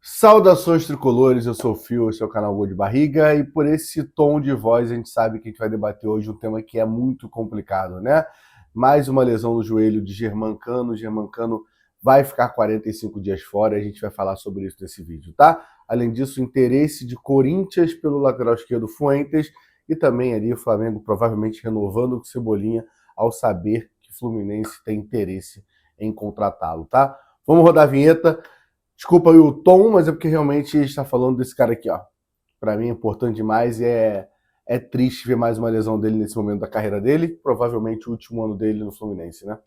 Saudações tricolores, eu sou o Fio, esse é o canal Gol de Barriga, e por esse tom de voz a gente sabe que a gente vai debater hoje um tema que é muito complicado, né? Mais uma lesão no joelho de Germancano. O Germancano vai ficar 45 dias fora, e a gente vai falar sobre isso nesse vídeo, tá? Além disso, o interesse de Corinthians pelo lateral esquerdo Fuentes e também ali o Flamengo provavelmente renovando com Cebolinha ao saber que o Fluminense tem interesse em contratá-lo, tá? Vamos rodar a vinheta. Desculpa aí o tom, mas é porque realmente está falando desse cara aqui, ó. Para mim é importante demais e é triste ver mais uma lesão dele nesse momento da carreira dele, provavelmente o último ano dele no Fluminense, né?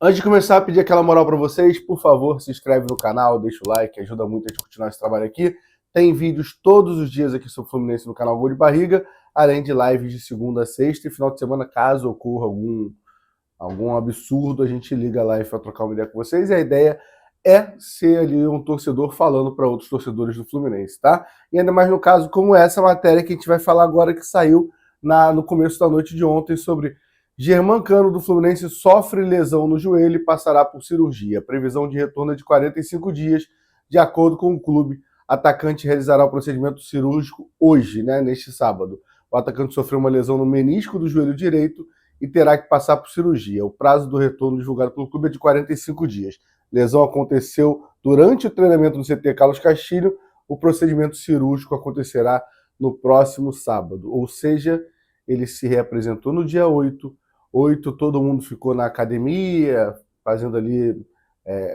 Antes de começar a pedir aquela moral para vocês, por favor, se inscreve no canal, deixa o like, ajuda muito a gente continuar esse trabalho aqui. Tem vídeos todos os dias aqui sobre o Fluminense no canal Gol de Barriga, além de lives de segunda a sexta e final de semana, caso ocorra algum absurdo, a gente liga lá e vai trocar uma ideia com vocês. E a ideia é ser ali um torcedor falando para outros torcedores do Fluminense, tá? E ainda mais no caso como essa matéria que a gente vai falar agora, que saiu no começo da noite de ontem, sobre Germancano do Fluminense sofre lesão no joelho e passará por cirurgia. Previsão de retorno é de 45 dias, de acordo com o clube. Atacante realizará o procedimento cirúrgico hoje, né, neste sábado. O atacante sofreu uma lesão no menisco do joelho direito e terá que passar por cirurgia. O prazo do retorno divulgado pelo clube é de 45 dias. Lesão aconteceu durante o treinamento no CT Carlos Castilho. O procedimento cirúrgico acontecerá no próximo sábado. Ou seja, ele se reapresentou no dia 8. Todo mundo ficou na academia, fazendo ali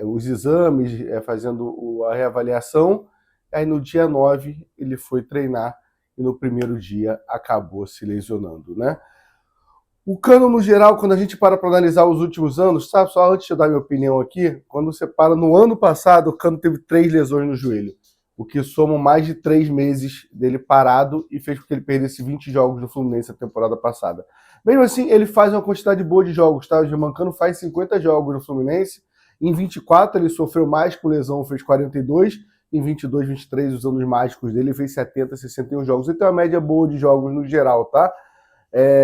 os exames, fazendo a reavaliação. Aí no dia 9 ele foi treinar e no primeiro dia acabou se lesionando, né? O Cano, no geral, quando a gente para analisar os últimos anos, sabe, só antes de eu dar minha opinião aqui, quando você para no ano passado, o Cano teve 3 lesões no joelho, o que soma mais de 3 meses dele parado e fez com que ele perdesse 20 jogos do Fluminense na temporada passada. Mesmo assim, ele faz uma quantidade boa de jogos, tá? O Germancano faz 50 jogos no Fluminense, em 24 ele sofreu mais com lesão, fez 42, em 22, 23, os anos mágicos dele, ele fez 70, 61 jogos. Ele tem uma média boa de jogos no geral, tá?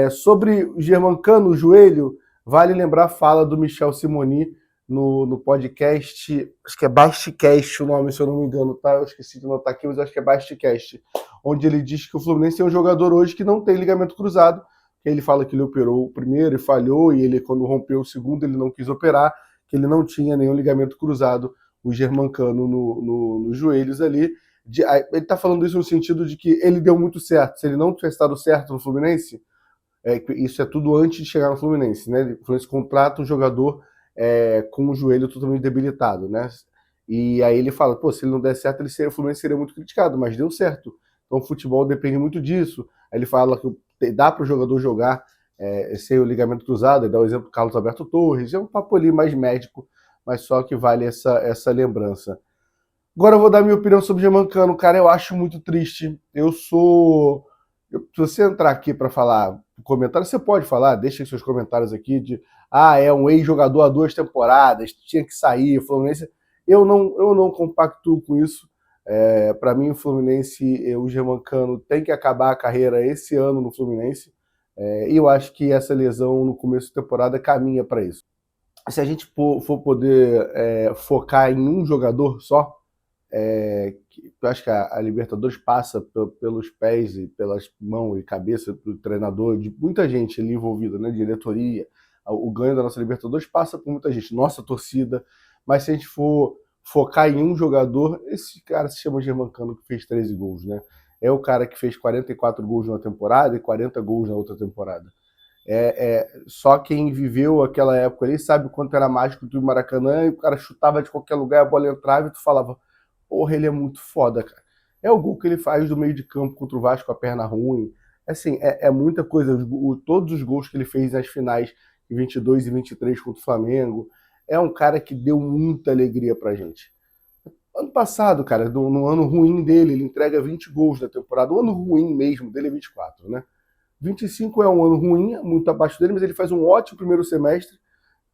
Sobre o Germancano, o joelho, vale lembrar a fala do Michel Simoni no podcast, acho que é Basticast o nome, se eu não me engano, tá? Eu esqueci de anotar aqui, mas acho que é Basticast, onde ele diz que o Fluminense tem um jogador hoje que não tem ligamento cruzado, que ele fala que ele operou o primeiro e falhou, e ele, quando rompeu o segundo, ele não quis operar, que ele não tinha nenhum ligamento cruzado, o Germancano nos joelhos ali. Ele tá falando isso no sentido de que ele deu muito certo. Se ele não tivesse dado certo no Fluminense, isso é tudo antes de chegar no Fluminense, né? O Fluminense contrata um jogador com o joelho totalmente debilitado, né? E aí ele fala, pô, se ele não der certo, o Fluminense seria muito criticado, mas deu certo. Então o futebol depende muito disso. Aí ele fala que dá para o jogador jogar sem o ligamento cruzado, ele dá o exemplo do Carlos Alberto Torres, é um papo ali mais médico, mas só que vale essa lembrança. Agora eu vou dar minha opinião sobre o Germancano. Cara, eu acho muito triste. Se você entrar aqui para falar comentário, você pode falar, deixa seus comentários aqui de é um ex-jogador há 2 temporadas, tinha que sair, o Fluminense. Eu não compactuo com isso. Para mim, o Fluminense, o Germancano tem que acabar a carreira esse ano no Fluminense. E eu acho que essa lesão no começo da temporada caminha para isso. Se a gente for poder focar em um jogador só, eu acho que a Libertadores passa pelos pés e pelas mãos e cabeça do treinador, de muita gente ali envolvida, né, diretoria. O ganho da nossa Libertadores passa por muita gente, nossa torcida, mas se a gente for focar em um jogador, esse cara se chama Germancano, que fez 13 gols, né? É o cara que fez 44 gols numa temporada e 40 gols na outra temporada. Só quem viveu aquela época ali sabe o quanto era mágico do Maracanã, e o cara chutava de qualquer lugar, a bola entrava e tu falava, porra, ele é muito foda, cara. É o gol que ele faz do meio de campo contra o Vasco com a perna ruim. Assim, muita coisa. Todos os gols que ele fez nas finais de 22 e 23 contra o Flamengo. É um cara que deu muita alegria pra gente. Ano passado, cara, no ano ruim dele, ele entrega 20 gols na temporada. O ano ruim mesmo dele é 24, né? 25 é um ano ruim, muito abaixo dele, mas ele faz um ótimo primeiro semestre.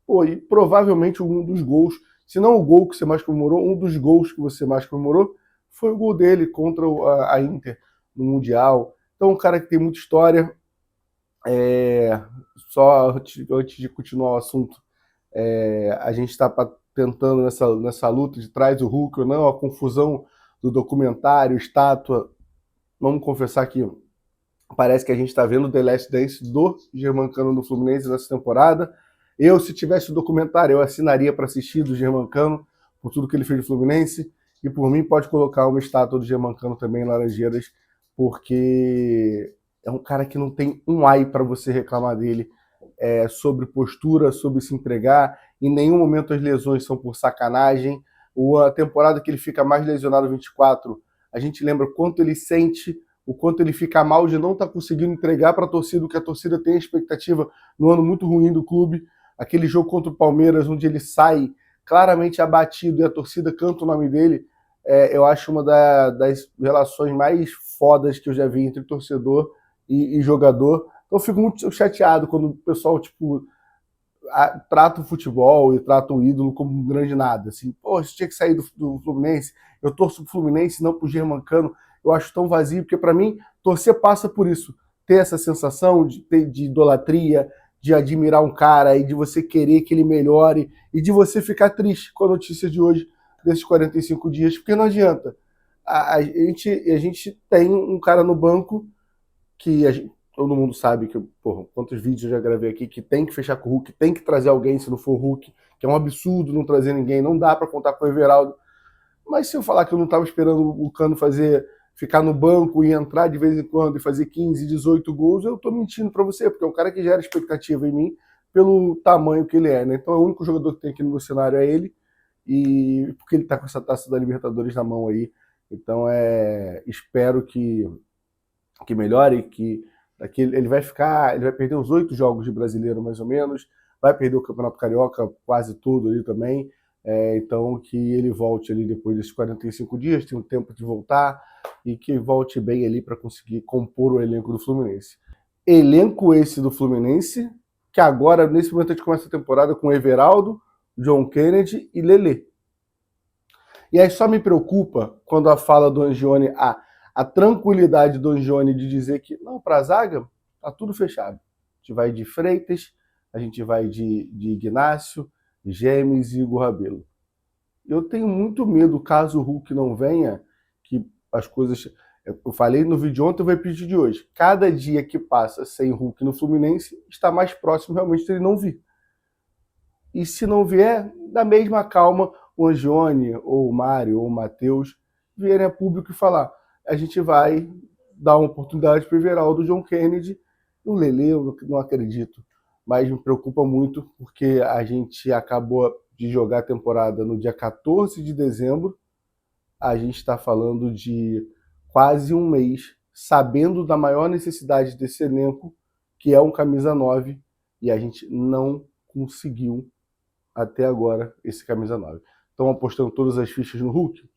Pô, e provavelmente um dos gols, se não o gol que você mais comemorou, um dos gols que você mais comemorou foi o gol dele contra a Inter no Mundial. Então, um cara que tem muita história. só antes de continuar o assunto, a gente está tentando nessa luta de traz o Hulk ou não, a confusão do documentário, estátua. Vamos confessar que parece que a gente está vendo The Last Dance do Germancano no Fluminense nessa temporada. Eu, se tivesse o documentário, eu assinaria para assistir do Germancano, por tudo que ele fez no Fluminense. E por mim, pode colocar uma estátua do Germancano também em Laranjeiras, porque é um cara que não tem um ai para você reclamar dele sobre postura, sobre se entregar. Em nenhum momento as lesões são por sacanagem. A temporada que ele fica mais lesionado, 24, a gente lembra o quanto ele sente, o quanto ele fica mal de não estar conseguindo entregar para a torcida o que a torcida tem a expectativa no ano muito ruim do clube. Aquele jogo contra o Palmeiras, onde ele sai claramente abatido e a torcida canta o nome dele, eu acho uma das relações mais fodas que eu já vi entre torcedor e jogador. Então eu fico muito chateado quando o pessoal, tipo, trata o futebol e trata o ídolo como um grande nada. Assim, pô, isso tinha que sair do Fluminense. Eu torço pro Fluminense, não pro Germancano. Eu acho tão vazio, porque para mim, torcer passa por isso. Ter essa sensação de idolatria, de admirar um cara e de você querer que ele melhore e de você ficar triste com a notícia de hoje, desses 45 dias, porque não adianta. A gente tem um cara no banco que todo mundo sabe que, porra, quantos vídeos eu já gravei aqui, que tem que fechar com o Hulk, tem que trazer alguém se não for o Hulk, que é um absurdo não trazer ninguém, não dá para contar com o Everaldo. Mas se eu falar que eu não estava esperando o Cano ficar no banco e entrar de vez em quando e fazer 15, 18 gols, eu estou mentindo para você, porque é um cara que gera expectativa em mim pelo tamanho que ele é, né? Então é o único jogador que tem aqui no meu cenário é ele, e porque ele está com essa taça da Libertadores na mão aí. Então espero que melhore, que ele vai perder os 8 jogos de brasileiro, mais ou menos, vai perder o Campeonato Carioca quase tudo ali também, então que ele volte ali depois desses 45 dias, tem um tempo de voltar, e que volte bem ali para conseguir compor o elenco do Fluminense. Elenco esse do Fluminense, que agora, nesse momento, a gente começa a temporada com Everaldo, John Kennedy e Lelê. E aí só me preocupa quando a fala do Angione, a tranquilidade do Angione de dizer que, não, para a zaga, tá tudo fechado. A gente vai de Freitas, a gente vai de Ignácio, Gemes e Igor Rabelo. Eu tenho muito medo, caso o Hulk não venha, que as coisas... Eu falei no vídeo ontem, eu vou repetir de hoje. Cada dia que passa sem Hulk no Fluminense, está mais próximo realmente de ele não vir. E se não vier, da mesma calma, o Angione, ou o Mário, ou o Matheus, vierem a público e falar: a gente vai dar uma oportunidade para o Everaldo, John Kennedy, o Lelê, eu não acredito, mas me preocupa muito porque a gente acabou de jogar a temporada no dia 14 de dezembro, a gente está falando de quase um mês, sabendo da maior necessidade desse elenco, que é um camisa 9, e a gente não conseguiu até agora esse camisa 9. Estão apostando todas as fichas no Hulk?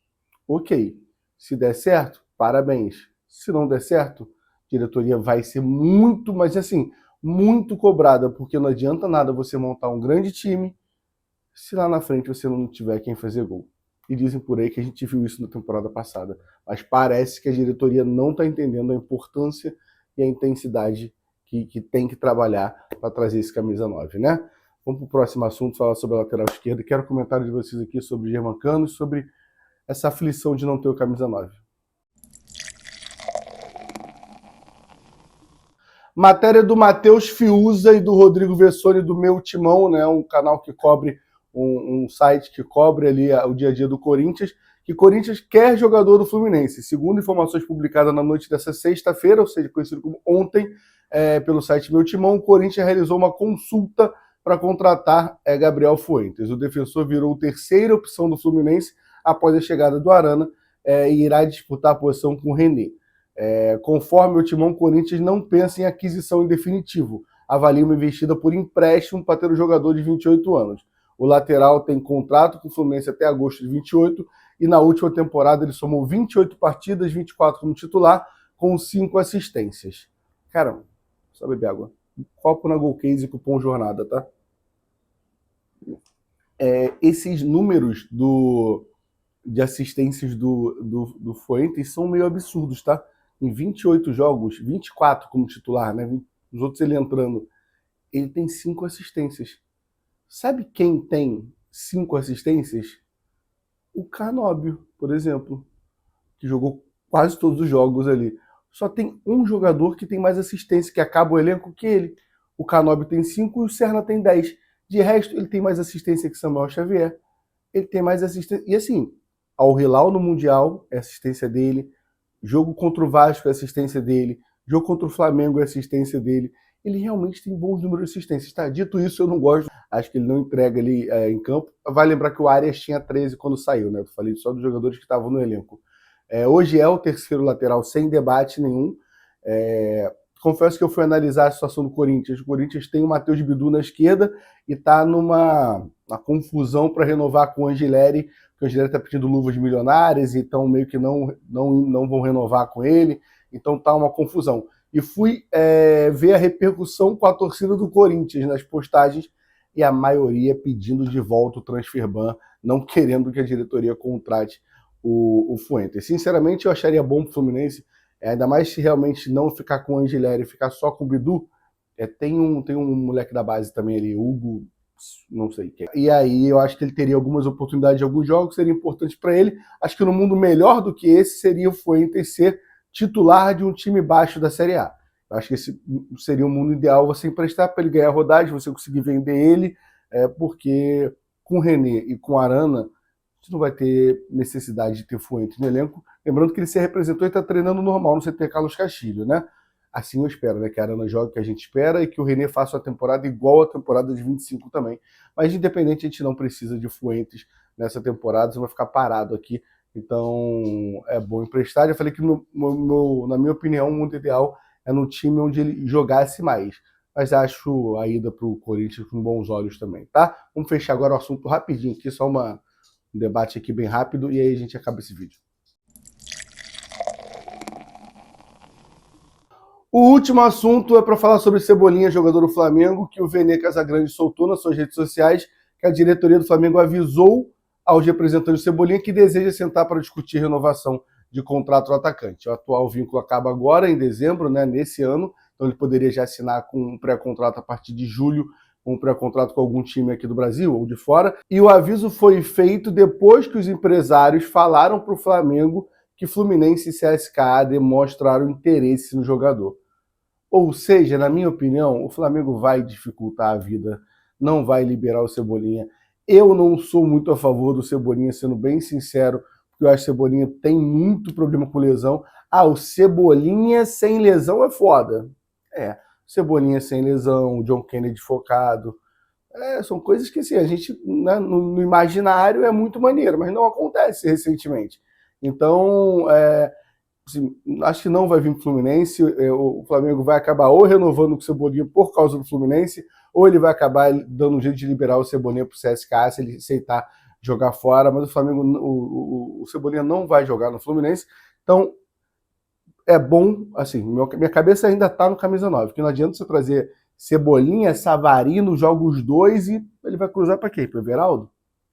Ok. Se der certo, parabéns. Se não der certo, a diretoria vai ser muito, mas assim, muito cobrada, porque não adianta nada você montar um grande time se lá na frente você não tiver quem fazer gol. E dizem por aí que a gente viu isso na temporada passada. Mas parece que a diretoria não está entendendo a importância e a intensidade que tem que trabalhar para trazer esse camisa 9, né? Vamos para o próximo assunto, falar sobre a lateral esquerda. Quero comentário de vocês aqui sobre o Germancano e sobre essa aflição de não ter o camisa 9. Matéria do Matheus Fiuza e do Rodrigo Vessone do Meu Timão, né? Um canal que cobre, um site que cobre ali o dia a dia do Corinthians, que Corinthians quer jogador do Fluminense. Segundo informações publicadas na noite dessa sexta-feira, ou seja, conhecido como ontem, pelo site Meu Timão, o Corinthians realizou uma consulta para contratar Gabriel Fuentes. O defensor virou a terceira opção do Fluminense após a chegada do Arana e irá disputar a posição com o René. Conforme o Timão, Corinthians não pensa em aquisição em definitivo. Avalia uma investida por empréstimo para ter o jogador de 28 anos. O lateral tem contrato com o Fluminense até agosto de 28 e na última temporada ele somou 28 partidas, 24 como titular, com 5 assistências. Cara, só beber água. Copo na Golcase e cupom Jornada, tá? Esses números de assistências do Fuentes são meio absurdos, tá? Em 28 jogos, 24 como titular, né? Os outros ele entrando. ele tem 5 assistências. Sabe quem tem 5 assistências? O Canóbio, por exemplo, que jogou quase todos os jogos ali. Só tem um jogador que tem mais assistência, que acaba o elenco, que ele. O Canóbio tem 5 e o Serna tem 10. De resto, ele tem mais assistência que Samuel Xavier. Ele tem mais assistência. E assim, Al Hilal no Mundial é assistência dele. Jogo contra o Vasco é assistência dele. Jogo contra o Flamengo é assistência dele. Ele realmente tem bons números de assistências. Tá? Dito isso, eu não gosto. Acho que ele não entrega ali em campo. Vai lembrar que o Arias tinha 13 quando saiu, né? Eu falei só dos jogadores que estavam no elenco. Hoje é o terceiro lateral sem debate nenhum. Confesso que eu fui analisar a situação do Corinthians. O Corinthians tem o Matheus Bidu na esquerda e está numa confusão para renovar com o Angileri, porque o Angileri está pedindo luvas milionárias, então meio que não vão renovar com ele. Então tá uma confusão. E fui ver a repercussão com a torcida do Corinthians nas postagens e a maioria pedindo de volta o transfer ban, não querendo que a diretoria contrate o Fuentes. Sinceramente, eu acharia bom para o Fluminense, ainda mais se realmente não ficar com o Angileri e ficar só com o Bidu. Tem um moleque da base também ali, Hugo, não sei quem. E aí eu acho que ele teria algumas oportunidades de alguns jogos, seria importante para ele. Acho que no mundo melhor do que esse seria o Fuentes ser titular de um time baixo da Série A. Eu acho que esse seria o mundo ideal, você emprestar para ele ganhar rodagem, você conseguir vender ele, porque com o René e com o Arana, você não vai ter necessidade de ter Fuentes no elenco. Lembrando que ele se representou e está treinando normal no CT Carlos Castilho, né? Assim eu espero, né? Que a Arana jogue o que a gente espera e que o René faça uma temporada igual à temporada de 25 também. Mas independente, a gente não precisa de Fuentes nessa temporada, você vai ficar parado aqui. Então é bom emprestar. Eu falei que, na minha opinião, o mundo ideal é no time onde ele jogasse mais. Mas acho a ida para o Corinthians com bons olhos também, tá? Vamos fechar agora o assunto rapidinho aqui, só um debate aqui bem rápido e aí a gente acaba esse vídeo. O último assunto é para falar sobre Cebolinha, jogador do Flamengo, que o Vene Casagrande soltou nas suas redes sociais, que a diretoria do Flamengo avisou aos representantes do Cebolinha que deseja sentar para discutir renovação de contrato do atacante. O atual vínculo acaba agora, em dezembro, né, nesse ano, então ele poderia já assinar com um pré-contrato a partir de julho, um pré-contrato com algum time aqui do Brasil ou de fora. E o aviso foi feito depois que os empresários falaram para o Flamengo que Fluminense e CSKA demonstraram interesse no jogador. Ou seja, na minha opinião, o Flamengo vai dificultar a vida, não vai liberar o Cebolinha. Eu não sou muito a favor do Cebolinha, sendo bem sincero, porque eu acho que o Cebolinha tem muito problema com lesão. O Cebolinha sem lesão é foda. Cebolinha sem lesão, o John Kennedy focado. São coisas que assim, a gente, né, no imaginário é muito maneiro, mas não acontece recentemente. Então, assim, acho que não vai vir para o Fluminense. O Flamengo vai acabar ou renovando com o Cebolinha por causa do Fluminense, ou ele vai acabar dando um jeito de liberar o Cebolinha para o CSKA se ele aceitar jogar fora. Mas o Flamengo, o Cebolinha não vai jogar no Fluminense. Então, é bom, assim, minha cabeça ainda está no camisa 9, porque não adianta você trazer Cebolinha, Savarino, joga os dois e ele vai cruzar para quê? Para o Everaldo?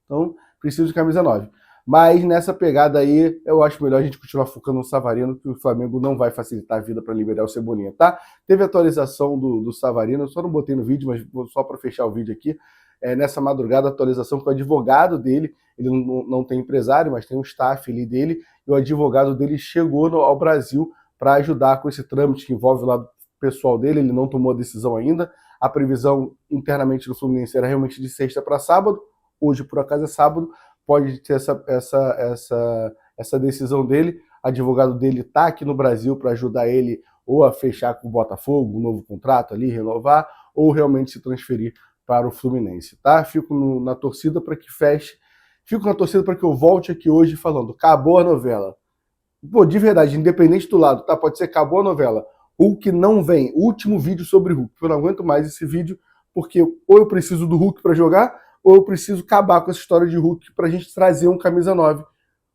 Então, preciso de camisa 9. Mas nessa pegada aí, eu acho melhor a gente continuar focando no Savarino, que o Flamengo não vai facilitar a vida para liberar o Cebolinha, tá? Teve atualização do Savarino, eu só não botei no vídeo, mas só para fechar o vídeo aqui. Nessa madrugada, a atualização com o advogado dele, ele não tem empresário, mas tem um staff ali dele, e o advogado dele chegou ao Brasil para ajudar com esse trâmite que envolve o lado pessoal dele. Ele não tomou a decisão ainda. A previsão internamente do Fluminense era realmente de sexta para sábado. Hoje, por acaso, é sábado. Pode ter essa decisão dele. O advogado dele está aqui no Brasil para ajudar ele ou a fechar com o Botafogo um novo contrato ali, renovar, ou realmente se transferir para o Fluminense, tá? Fico na torcida para que feche. Fico na torcida para que eu volte aqui hoje falando, acabou a novela. Pô, de verdade, independente do lado, tá? Pode ser acabou a novela. Hulk não vem. Último vídeo sobre Hulk. Eu não aguento mais esse vídeo, porque ou eu preciso do Hulk para jogar, ou eu preciso acabar com essa história de Hulk pra gente trazer um camisa 9.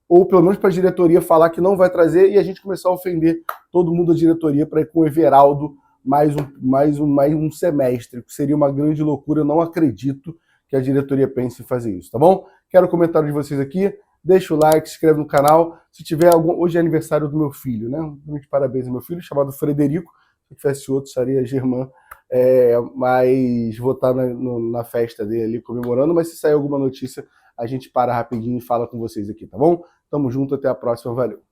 Ou pelo menos pra diretoria falar que não vai trazer e a gente começar a ofender todo mundo da diretoria para ir com o Everaldo mais um semestre, que seria uma grande loucura. Eu não acredito que a diretoria pense em fazer isso, tá bom? Quero o comentário de vocês aqui. Deixa o like, se inscreve no canal. Se tiver algum... Hoje é aniversário do meu filho, né? Muito parabéns ao meu filho, chamado Frederico. Se tivesse outro, seria Germán. mas vou estar na festa dele ali comemorando, mas se sair alguma notícia, a gente para rapidinho e fala com vocês aqui, tá bom? Tamo junto, até a próxima, valeu!